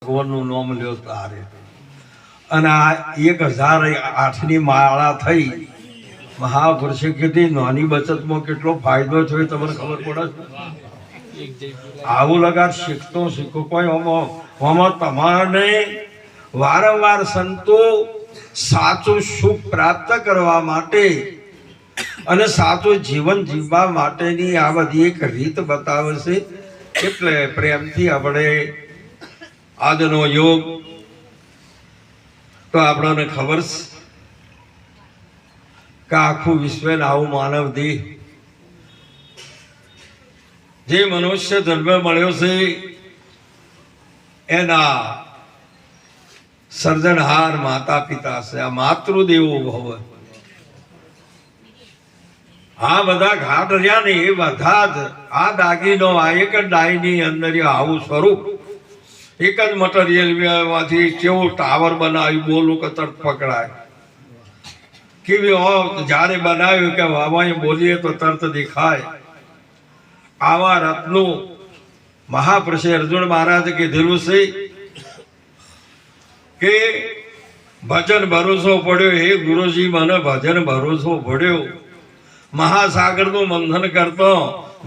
ભગવાનનું નામ લ્યો તારે. અને આ 1008ની માળા થઈ. મહાપુરુષે કીધી નાની બચતમાં કેટલો ફાયદો થયો તમને ખબર પડે? આવું લગાડ શીખતો શીખો કોઈ આમાં તમારે વારંવાર સંતો સાચું સુખ પ્રાપ્ત કરવા માટે અને સાચું જીવન જીવવા માટેની આ બધી એક રીત બતાવે છે. એટલે પ્રેમથી આપણે આજનો યોગ તો આપણને ખબર છે કે આખું વિશ્વને આવું માનવ દેહ જે મનુષ્ય જન્મ મળ્યો છે એના સર્જનહાર માતા પિતા છે. આ માતૃદેવો ભવ. આ બધા ઘાટ રહ્યા ને એ બધા જ આ દાગીનો આ એક જ ડાયની અંદર આવું સ્વરૂપ એક જ મટીરિયલ માંથી કેવો ટાવર બનાવ્યું બોલું કે તરત પકડાય. કેવી જ્યારે બનાવ્યું કે વાવાએ બોલીએ તો તરત દેખાય. આવા રત્નો મહાપુરુષે અર્જુન મહારાજે કીધેલું છે કે ભજન ભરોસો પડ્યો. હે ગુરુજી મને ભજન ભરોસો પડ્યો. મહાસાગરનું મંથન કરતો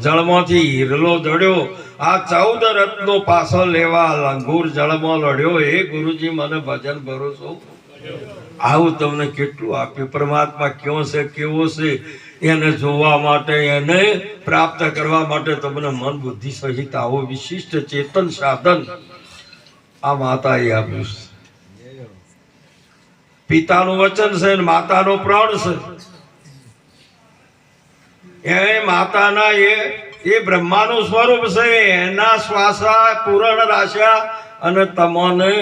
જળમાંથી હીરલો જડ્યો. આ 14 રત્નો પાછો લેવા લંગૂર જળમાં લડ્યો. હે ગુરુજી મને ભજન ભરોસો. આવું તમને કેટલું આપ્યું. પરમાત્મા ક્યો છે કેવો છે એને જોવા માટે એને પ્રાપ્ત કરવા માટે તમને મન બુદ્ધિ સહિત આવો વિશિષ્ટ ચેતન સાધન આ માતાએ આપ્યું છે. પિતાનું વચન છે અને માતાનો પ્રાણ છે. એ માતાના એ બ્રહ્માનું સ્વરૂપ છે. એના શ્વાસા પૂરણ રાશ્યા અને તમને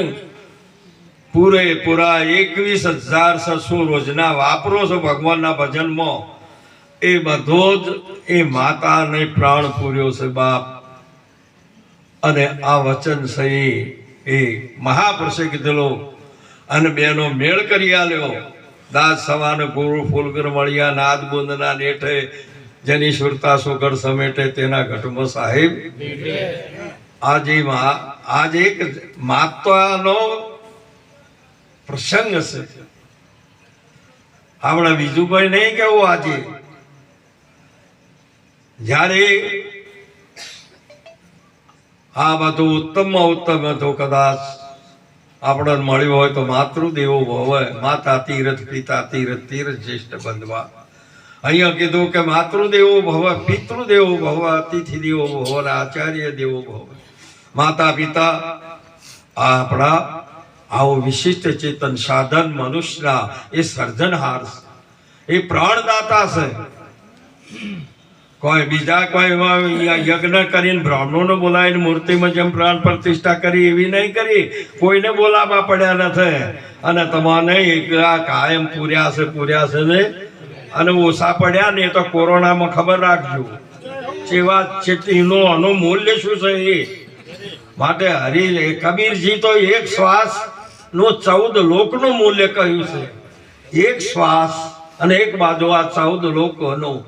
પૂરેપૂરા 21,600 રોજના વાપરો છો ભગવાનના ભજનમાં. એ બધો જ એ માતાને પ્રાણ પૂર્યો છે બાપ. અને આ વચન છે એ મહાપુરુષે કીધેલો અને બેનો મેળ કરી આલ્યો. દાસ સમાન ગુરુ ફૂલગર મળ્યા નાદ બુંદના નેઠે જેની સુરતા સુગર સમેટે તેના ઘટમાં સાહેબ. આજે એક માતાનો પ્રસંગ છે. આપણે બીજું કોઈ નહીં કેવું. આજે જ્યારે આ બધું ઉત્તમમાં ઉત્તમ હતું કદાચ આપણને મળ્યું હોય તો માતૃદેવો ભવ. માતા તીરથ પિતા તીરથ તીરથ જ્યેષ્ઠ બંધવા. અહીંયા કીધું કે માતૃદેવો ભવ પિતૃદેવો ભવ અતિથિ દેવો ભવ અને આચાર્ય દેવો ભવ. માતા પિતા આપણા આવો વિશિષ્ટ ચેતન સાધન મનુષ્યના એ સર્જનહાર એ પ્રાણદાતા છે. કોઈ બીજા કોઈ યજ્ઞ કરીને બ્રાહ્મણોને બોલાવીને મૂર્તિમાં જેમ પ્રાણ પ્રતિષ્ઠા કરી એવી નહીં કરી. કોઈને બોલાવવા પડ્યા નથી. અને તમારે કાયમ પૂર્યા છે ને અને ઓછા પડ્યા ને તો કોરોનામાં ખબર રાખજો એનું મૂલ્ય શું છે એ માટે કબીરજી તો એક શ્વાસ નું 14 લોકનું મૂલ્ય કહ્યું છે. એક શ્વાસ અને એક બાજુ આ 14 લોકોનું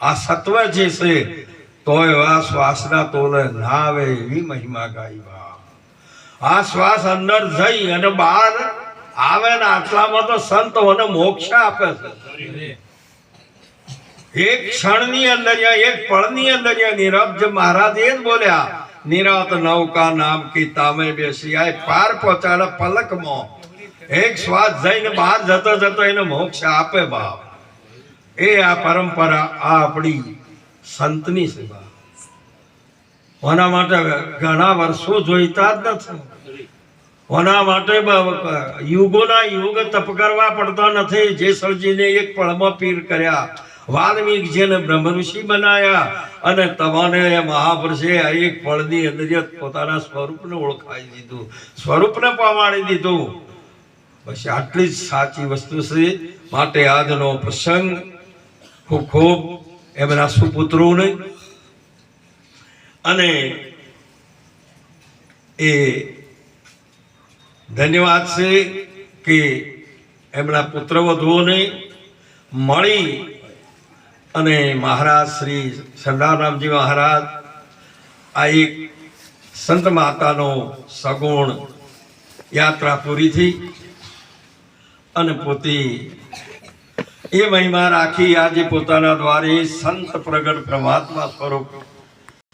આ સત્વ જે છે તો આ શ્વાસના તોલે ના આવે એવી મહિમા ગાઈ. આ શ્વાસ અંદર જઈ અને બહાર આવે ને આટલામાં તો સંતોને મોક્ષ આપે છે. એક ક્ષણની અંદર એક પળની અંદર નીરજ મહારાજ એ જ બોલ્યા નિરાત નૌકા નામ કી તામે બેસી આય પાર પહોંચાડે પલકમાં. એક શ્વાસ જઈને બહાર જતો એને મોક્ષ આપે બાપ. એ આ પરંપરા આ આપણી સંતની સેવા. એના માટે ઘણા વર્ષો જોઈતા જ નથી. એના માટે યુગોના યુગ તપ કરવા પડતા નથી. જેસલજીને એક પળમાં પીર કર્યા. વાલ્મીકજીને બ્રહ્મ ઋષિ બનાયા અને તમને મહાપુરુષે એક પળની અંદર પોતાના સ્વરૂપને ઓળખાવી દીધું. સ્વરૂપને પમાડી દીધું. બસ આટલી જ સાચી વસ્તુ છે. માટે આજનો પ્રસંગ ખૂબ ખૂબ એમના સુપુત્રોને અને એ ધન્યવાદ છે કે એમના પુત્રવધુઓને મળી અને મહારાજ શ્રી સરદારરામજી મહારાજ આ એક સંત માતાનો સગુણ યાત્રા પૂરી થઈ અને પોતે એ મહિમા રાખી આજે પોતાના દ્વારે સંત પ્રગટ પરમાત્મા સ્વરૂપ